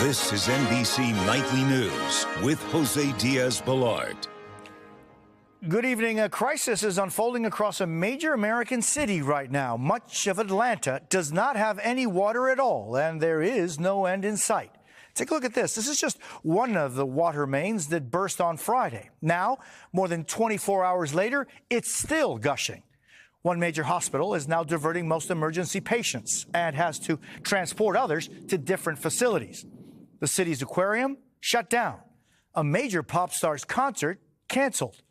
This is NBC Nightly News with Jose Diaz-Balart. Good evening. A crisis is unfolding across a major American city right now. Much of Atlanta does not have any water at all, and there is no end in sight. Take a look at this. This is just one of the water mains that burst on Friday. Now, more than 24 hours later, it's still gushing. One major hospital is now diverting most emergency patients and has to transport others to different facilities. The city's aquarium shut down. A major pop star's concert canceled.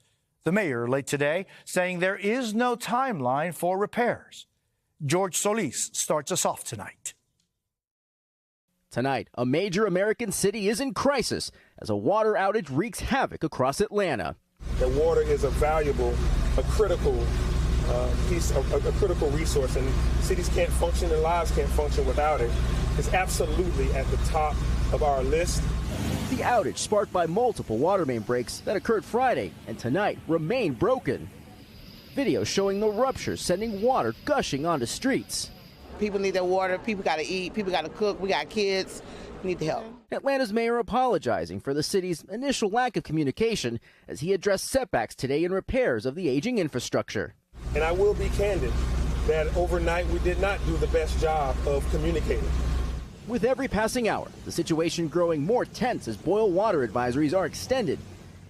The mayor late today saying there is no timeline for repairs. George Solis starts us off tonight. Tonight, a major American city is in crisis as a water outage wreaks havoc across Atlanta. The water is a valuable, a critical a critical resource, and cities can't function and lives can't function without it. It's absolutely at the top of our list. The outage sparked by multiple water main breaks that occurred Friday and tonight remain broken. Video showing the ruptures sending water gushing onto streets. People need their water, people got to eat, people got to cook, we got kids, we need the help. Atlanta's mayor apologizing for the city's initial lack of communication as he addressed setbacks today in repairs of the aging infrastructure. And I will be candid that overnight we did not do the best job of communicating. With every passing hour, the situation growing more tense as boil water advisories are extended.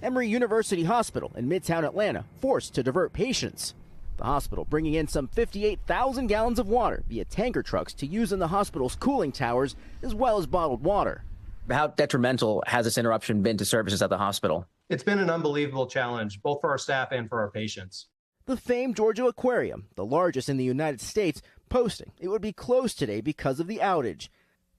Emory University Hospital in Midtown Atlanta forced to divert patients. The hospital bringing in some 58,000 gallons of water via tanker trucks to use in the hospital's cooling towers, as well as bottled water. How detrimental has this interruption been to services at the hospital? It's been an unbelievable challenge, both for our staff and for our patients. The famed Georgia Aquarium, the largest in the United States, posting it would be closed today because of the outage.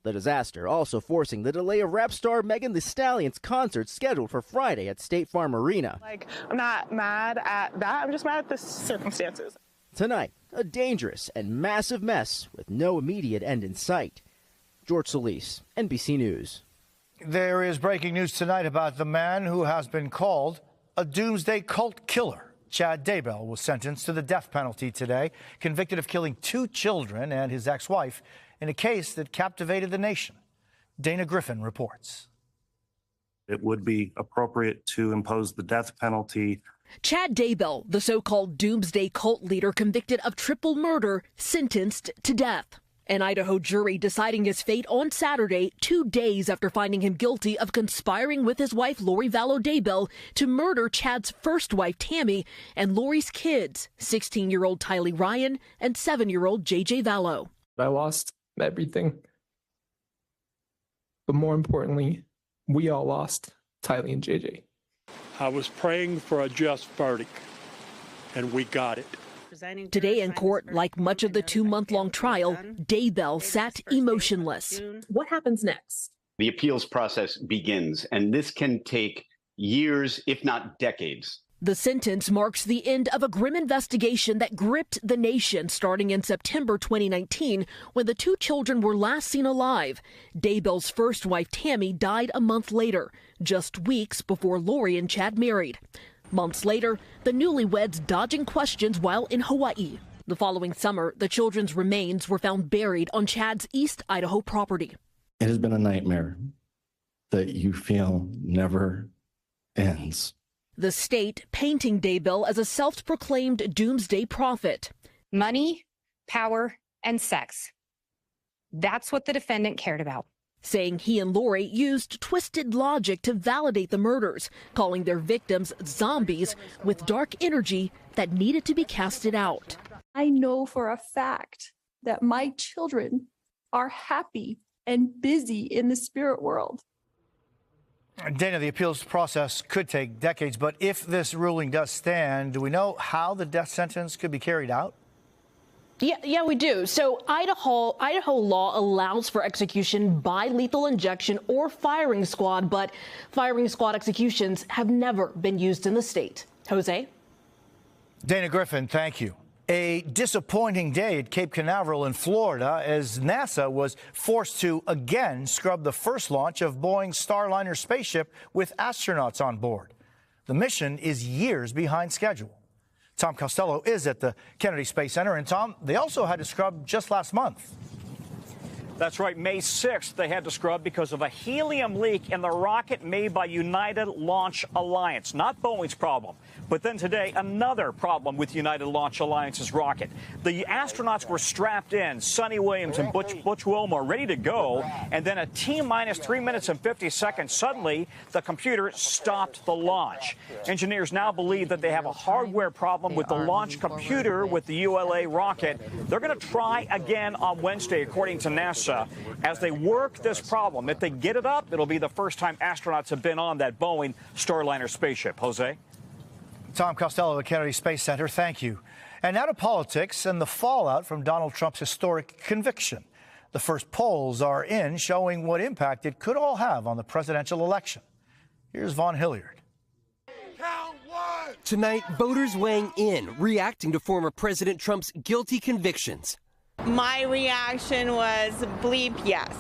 The disaster also forcing the delay of rap star Megan Thee Stallion's concert scheduled for Friday at State Farm Arena. I'm not mad at that. I'm just mad at the circumstances. Tonight, a dangerous and massive mess with no immediate end in sight. George Solis, NBC News. There is breaking news tonight about the man who has been called a doomsday cult killer. Chad Daybell was sentenced to the death penalty today, convicted of killing 2 children and his ex-wife in a case that captivated the nation. Dana Griffin reports. It would be appropriate to impose the death penalty. Chad Daybell, the so-called doomsday cult leader convicted of triple murder, sentenced to death. An Idaho jury deciding his fate on Saturday, 2 days after finding him guilty of conspiring with his wife, Lori Vallow Daybell, to murder Chad's first wife, Tammy, and Lori's kids, 16-year-old Tylee Ryan and 7-year-old JJ Vallow. I lost everything. But more importantly, we all lost Tylee and JJ. I was praying for a just verdict, and we got it. Today in court, like much of the 2-month-long trial, Daybell sat emotionless. What happens next? The appeals process begins, and this can take years, if not decades. The sentence marks the end of a grim investigation that gripped the nation starting in September 2019 when the 2 children were last seen alive. Daybell's first wife, Tammy, died a month later, just weeks before Lori and Chad married. Months later, the newlyweds dodging questions while in Hawaii. The following summer, the children's remains were found buried on Chad's East Idaho property. It has been a nightmare that you feel never ends. The state painting Daybell as a self-proclaimed doomsday prophet. Money, power, and sex. That's what the defendant cared about. Saying he and Lori used twisted logic to validate the murders, calling their victims zombies with dark energy that needed to be casted out. I know for a fact that my children are happy and busy in the spirit world. Dana, the appeals process could take decades, but if this ruling does stand, do we know how the death sentence could be carried out? Yeah, we do. So Idaho law allows for execution by lethal injection or firing squad, but firing squad executions have never been used in the state. Jose? Dana Griffin, thank you. A disappointing day at Cape Canaveral in Florida as NASA was forced to again scrub the first launch of Boeing's Starliner spaceship with astronauts on board. The mission is years behind schedule. Tom Costello is at the Kennedy Space Center. And Tom, they also had to scrub just last month. That's right. May 6th, they had to scrub because of a helium leak in the rocket made by United Launch Alliance. Not Boeing's problem. But then today, another problem with United Launch Alliance's rocket. The astronauts were strapped in, Sonny Williams and Butch Wilmore, ready to go. And then at T-minus 3 minutes and 50 seconds, suddenly the computer stopped the launch. Engineers now believe that they have a hardware problem with the launch computer with the ULA rocket. They're going to try again on Wednesday, according to NASA, as they work this problem. If they get it up, it'll be the first time astronauts have been on that Boeing Starliner spaceship. Jose? Tom Costello at Kennedy Space Center, thank you. And now to politics and the fallout from Donald Trump's historic conviction. The first polls are in showing what impact it could all have on the presidential election. Here's Vaughn Hilliard. Tonight, voters weighing in, reacting to former President Trump's guilty convictions. My reaction was bleep yes,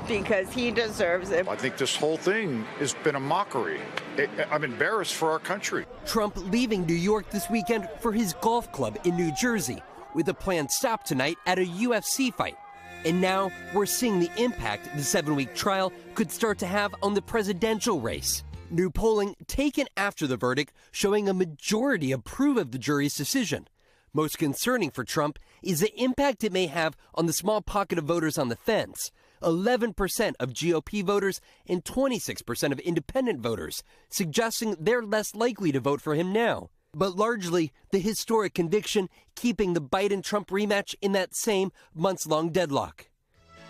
because he deserves it. I think this whole thing has been a mockery. I'm embarrassed for our country. Trump leaving New York this weekend for his golf club in New Jersey, with a planned stop tonight at a UFC fight. And now we're seeing the impact the 7-week trial could start to have on the presidential race. New polling taken after the verdict showing a majority approve of the jury's decision. Most concerning for Trump is the impact it may have on the small pocket of voters on the fence. 11% of GOP voters and 26% of independent voters, suggesting they're less likely to vote for him now. But largely, the historic conviction keeping the Biden-Trump rematch in that same months-long deadlock.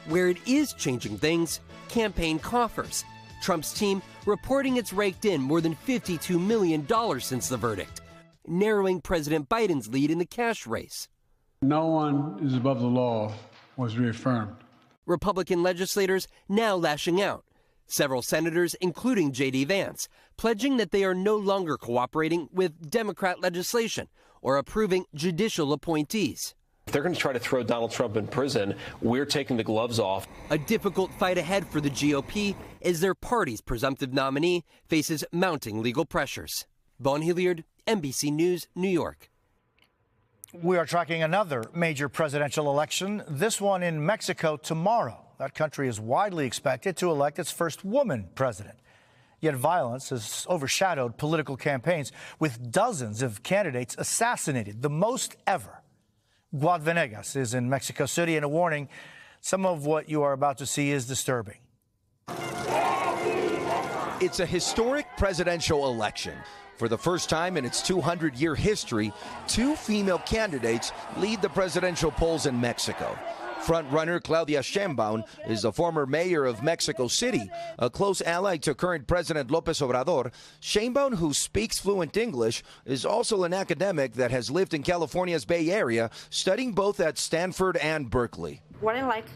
Where it is changing things, campaign coffers. Trump's team reporting it's raked in more than $52 million since the verdict, narrowing President Biden's lead in the cash race. No one is above the law was reaffirmed. Republican legislators now lashing out. Several senators, including J.D. Vance, pledging that they are no longer cooperating with Democrat legislation or approving judicial appointees. If they're going to try to throw Donald Trump in prison, we're taking the gloves off. A difficult fight ahead for the GOP as their party's presumptive nominee faces mounting legal pressures. Vaughn Hilliard, NBC News, New York. We are tracking another major presidential election, this one in Mexico tomorrow. That country is widely expected to elect its first woman president. Yet violence has overshadowed political campaigns, with dozens of candidates assassinated, the most ever. Guad Venegas is in Mexico City, and a warning, some of what you are about to see is disturbing. It's a historic presidential election. For the first time in its 200-year history, two female candidates lead the presidential polls in Mexico. Frontrunner Claudia Sheinbaum is the former mayor of Mexico City, a close ally to current President López Obrador. Sheinbaum, who speaks fluent English, is also an academic that has lived in California's Bay Area, studying both at Stanford and Berkeley. What I like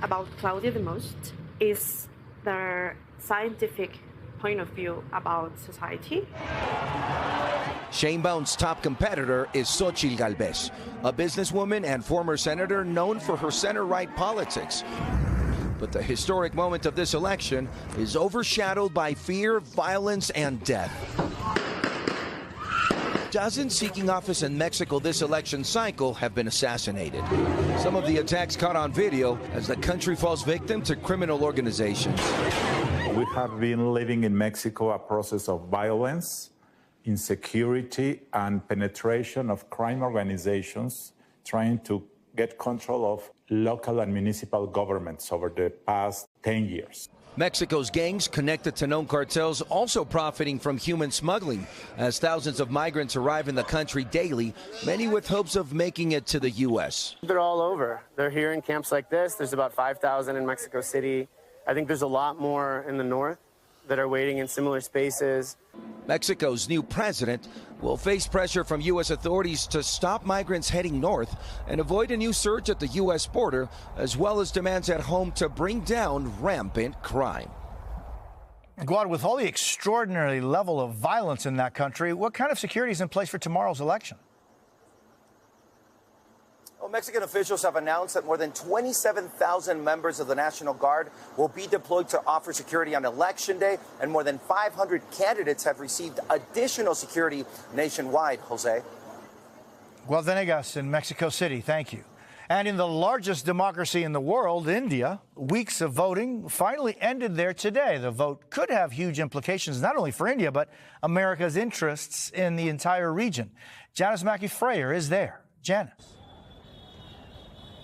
about Claudia the most is their scientific point of view about society. Sheinbaum's top competitor is Xochitl Gálvez, a businesswoman and former senator known for her center-right politics. But the historic moment of this election is overshadowed by fear, violence, and death. Dozens seeking office in Mexico this election cycle have been assassinated. Some of the attacks caught on video as the country falls victim to criminal organizations. We have been living in Mexico a process of violence, insecurity, and penetration of crime organizations trying to get control of local and municipal governments over the past 10 years. Mexico's gangs connected to known cartels also profiting from human smuggling as thousands of migrants arrive in the country daily, many with hopes of making it to the U.S. They're all over. They're here in camps like this. There's about 5,000 in Mexico City. I think there's a lot more in the north that are waiting in similar spaces. Mexico's new president will face pressure from U.S. authorities to stop migrants heading north and avoid a new surge at the U.S. border, as well as demands at home to bring down rampant crime. Guad, with all the extraordinary level of violence in that country, what kind of security is in place for tomorrow's election? Well, Mexican officials have announced that more than 27,000 members of the National Guard will be deployed to offer security on Election Day, and more than 500 candidates have received additional security nationwide. Jose. Guad Venegas in Mexico City, thank you. And in the largest democracy in the world, India, weeks of voting finally ended there today. The vote could have huge implications not only for India, but America's interests in the entire region. Janice Mackey-Freyer is there. Janice.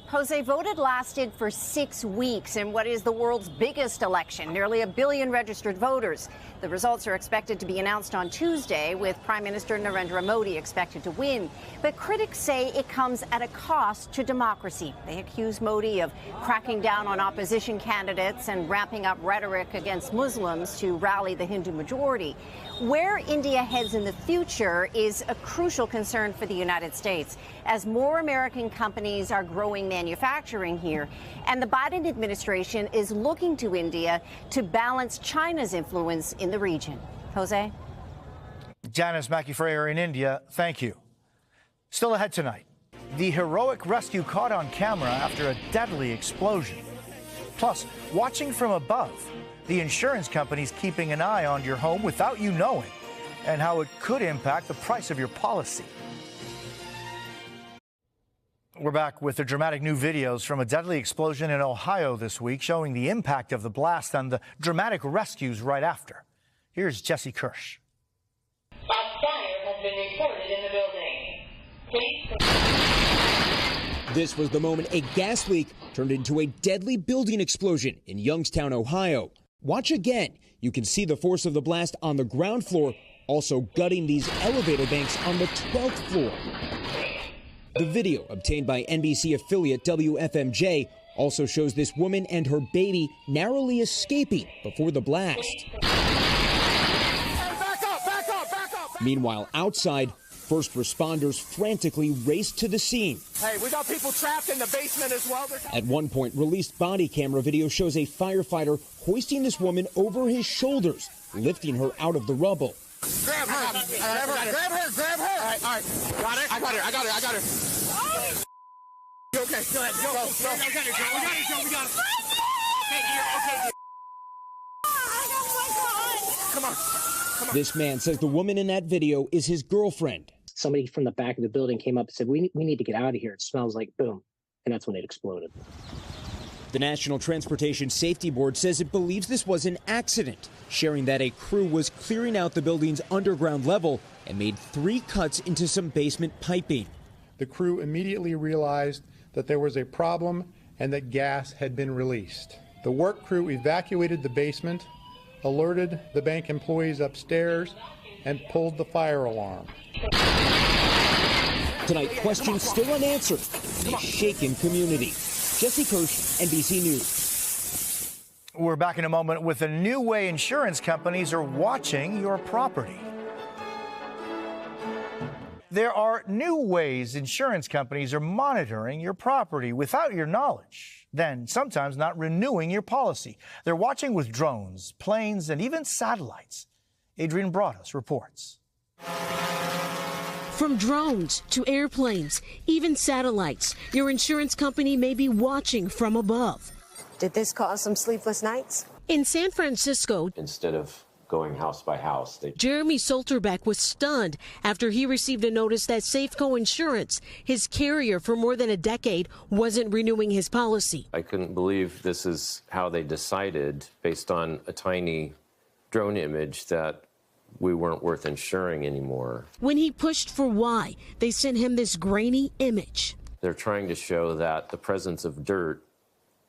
Jose, voted lasted for 6 weeks in what is the world's biggest election, nearly 1 billion registered voters. The results are expected to be announced on Tuesday, with Prime Minister Narendra Modi expected to win. But critics say it comes at a cost to democracy. They accuse Modi of cracking down on opposition candidates and ramping up rhetoric against Muslims to rally the Hindu majority. Where India heads in the future is a crucial concern for the United States, as more American companies are growing manufacturing here, and the Biden administration is looking to India to balance China's influence in the region. Jose? Janice Mackey-Freyer in India, thank you. Still ahead tonight, the heroic rescue caught on camera after a deadly explosion. Plus, watching from above, the insurance companies keeping an eye on your home without you knowing, and how it could impact the price of your policy. We're back with the dramatic new videos from a deadly explosion in Ohio this week, showing the impact of the blast and the dramatic rescues right after. Here's Jesse Kirsch. A fire has been reported in the building. Police. This was the moment a gas leak turned into a deadly building explosion in Youngstown, Ohio. Watch again. You can see the force of the blast on the ground floor, also gutting these elevator banks on the 12th floor. The video obtained by NBC affiliate WFMJ also shows this woman and her baby narrowly escaping before the blast. Back up, back up, back up. Meanwhile, outside, first responders frantically raced to the scene. Hey, we got people trapped in the basement as well. At one point, released body camera video shows a firefighter hoisting this woman over his shoulders, lifting her out of the rubble. Grab her, grab her, grab her. All right. Got it? I got her. You okay? Go ahead, go. We got it. Okay. Come on. This man says the woman in that video is his girlfriend. Somebody from the back of the building came up and said, we need to get out of here. It smells like boom. And that's when it exploded. The National Transportation Safety Board says it believes this was an accident, sharing that a crew was clearing out the building's underground level and made 3 cuts into some basement piping. The crew immediately realized that there was a problem and that gas had been released. The work crew evacuated the basement, alerted the bank employees upstairs, and pulled the fire alarm. Tonight, questions still unanswered in a shaken community. Jesse Kirsch, NBC News. We're back in a moment with a new way insurance companies are watching your property. There are new ways insurance companies are monitoring your property without your knowledge, then sometimes not renewing your policy. They're watching with drones, planes, and even satellites. Adrian Broaddus reports. From drones to airplanes, even satellites, your insurance company may be watching from above. Did this cause some sleepless nights? In San Francisco, instead of going house by house, Jeremy Solterbeck was stunned after he received a notice that Safeco Insurance, his carrier for more than a decade, wasn't renewing his policy. I couldn't believe this is how they decided, based on a tiny drone image, that we weren't worth insuring anymore. When he pushed for why, they sent him this grainy image. They're trying to show that the presence of dirt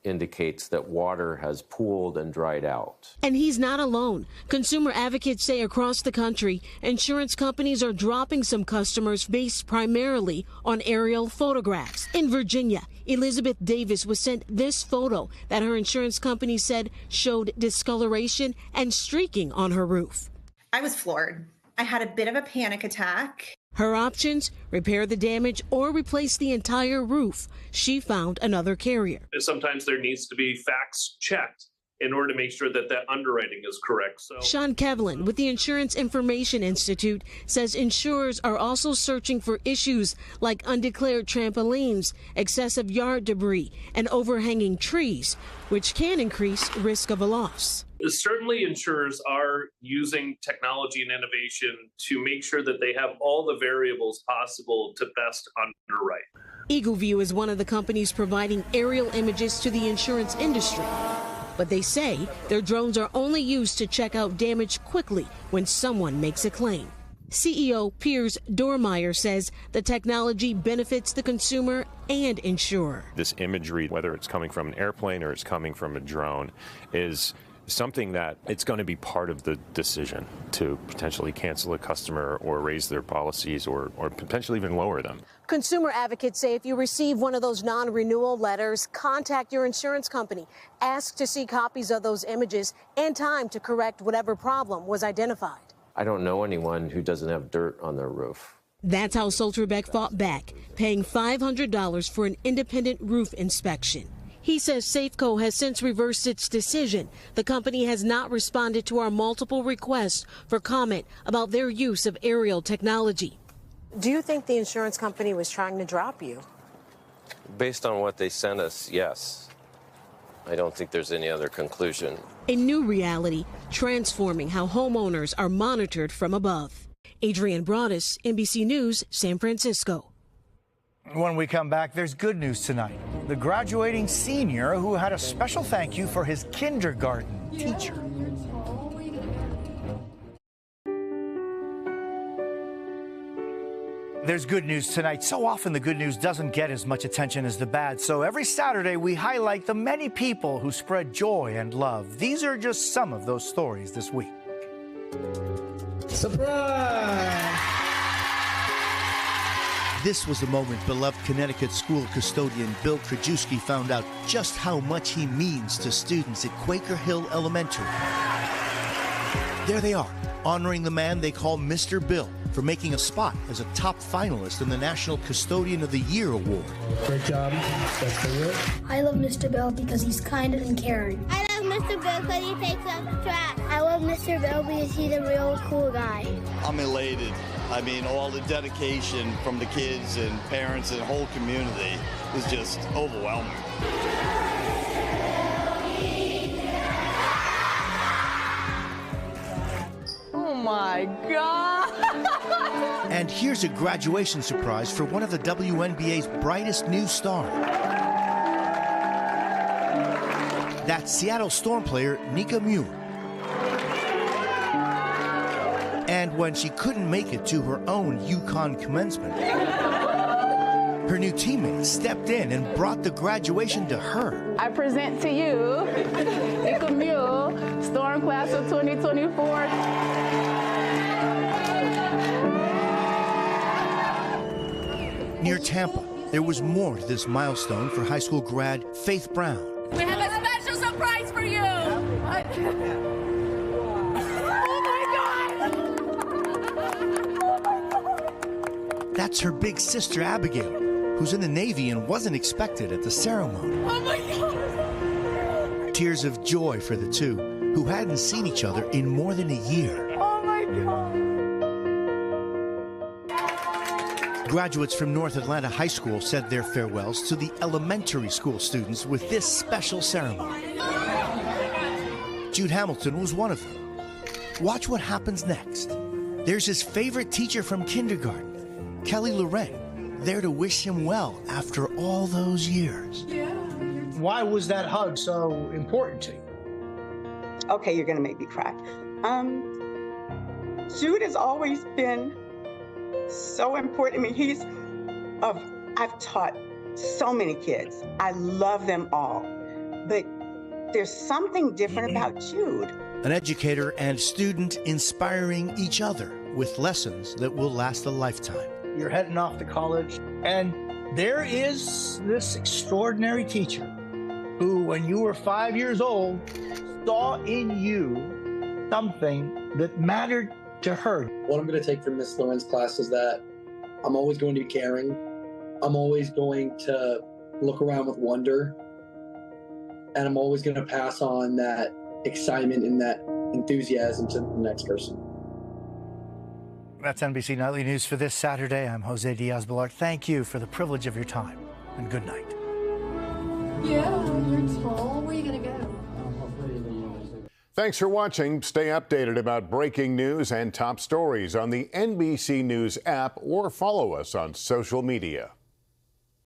indicates that water has pooled and dried out. And he's not alone. Consumer advocates say across the country, insurance companies are dropping some customers based primarily on aerial photographs. In Virginia, Elizabeth Davis was sent this photo that her insurance company said showed discoloration and streaking on her roof. I was floored. I had a bit of a panic attack. Her options, repair the damage or replace the entire roof. She found another carrier. Sometimes there needs to be facts checked in order to make sure that that underwriting is correct. So Sean Kevlin with the Insurance Information Institute says insurers are also searching for issues like undeclared trampolines, excessive yard debris, and overhanging trees, which can increase risk of a loss. certainly insurers are using technology and innovation to make sure that they have all the variables possible to best underwrite. Eagleview is one of the companies providing aerial images to the insurance industry. But they say their drones are only used to check out damage quickly when someone makes a claim. CEO Piers Dormeyer says the technology benefits the consumer and insurer. This imagery, whether it's coming from an airplane or it's coming from a drone, is something that it's going to be part of the decision to potentially cancel a customer or raise their policies or potentially even lower them. Consumer advocates say if you receive one of those non-renewal letters, contact your insurance company. Ask to see copies of those images and time to correct whatever problem was identified. I don't know anyone who doesn't have dirt on their roof. That's how Solterbeck fought back, paying $500 for an independent roof inspection. He says Safeco has since reversed its decision. The company has not responded to our multiple requests for comment about their use of aerial technology. Do you think the insurance company was trying to drop you? Based on what they sent us, yes. I don't think there's any other conclusion. A new reality transforming how homeowners are monitored from above. Adrienne Broadus, NBC News, San Francisco. When we come back, there's good news tonight. The graduating senior who had a special thank you for his kindergarten teacher. There's good news tonight. So often the good news doesn't get as much attention as the bad. So every Saturday we highlight the many people who spread joy and love. These are just some of those stories this week. Surprise! This was the moment beloved Connecticut school custodian Bill Krajewski found out just how much he means to students at Quaker Hill Elementary. There they are, honoring the man they call Mr. Bill for making a spot as a top finalist in the National Custodian of the Year Award. Great job. That's for you. I love Mr. Bill because he's kind and caring. I love Mr. Bill because he takes out the trash. I love Mr. Bill because he's a real cool guy. I'm elated. I mean, all the dedication from the kids and parents and the whole community is just overwhelming. Oh my God! And here's a graduation surprise for one of the WNBA's brightest new stars. That's Seattle Storm player Nika Muir. And when she couldn't make it to her own UConn commencement, her new teammates stepped in and brought the graduation to her. I present to you Nika Muir, Storm Class of 2024. Near Tampa, there was more to this milestone for high school grad Faith Brown. We have a special surprise for you! What? That's her big sister Abigail, who's in the Navy and wasn't expected at the ceremony. Oh my God! Tears of joy for the two, who hadn't seen each other in more than a year. Oh my God! Graduates from North Atlanta High School said their farewells to the elementary school students with this special ceremony. Jude Hamilton was one of them. Watch what happens next. There's his favorite teacher from kindergarten, Kelly Loren, there to wish him well after all those years. Why was that hug so important to you? Okay, you're gonna make me cry. Jude has always been so important. I mean, I've taught so many kids. I love them all, but there's something different about Jude. An educator and student inspiring each other with lessons that will last a lifetime. You're heading off to college, and there is this extraordinary teacher who, when you were 5 years old, saw in you something that mattered to her. What I'm going to take from Miss Loren's class is that I'm always going to be caring. I'm always going to look around with wonder. And I'm always going to pass on that excitement and that enthusiasm to the next person. That's NBC Nightly News for this Saturday. I'm Jose Diaz-Balart. Thank you for the privilege of your time, and good night. Yeah, you're tall. Where are you going to go? Thanks for watching. Stay updated about breaking news and top stories on the NBC News app or follow us on social media.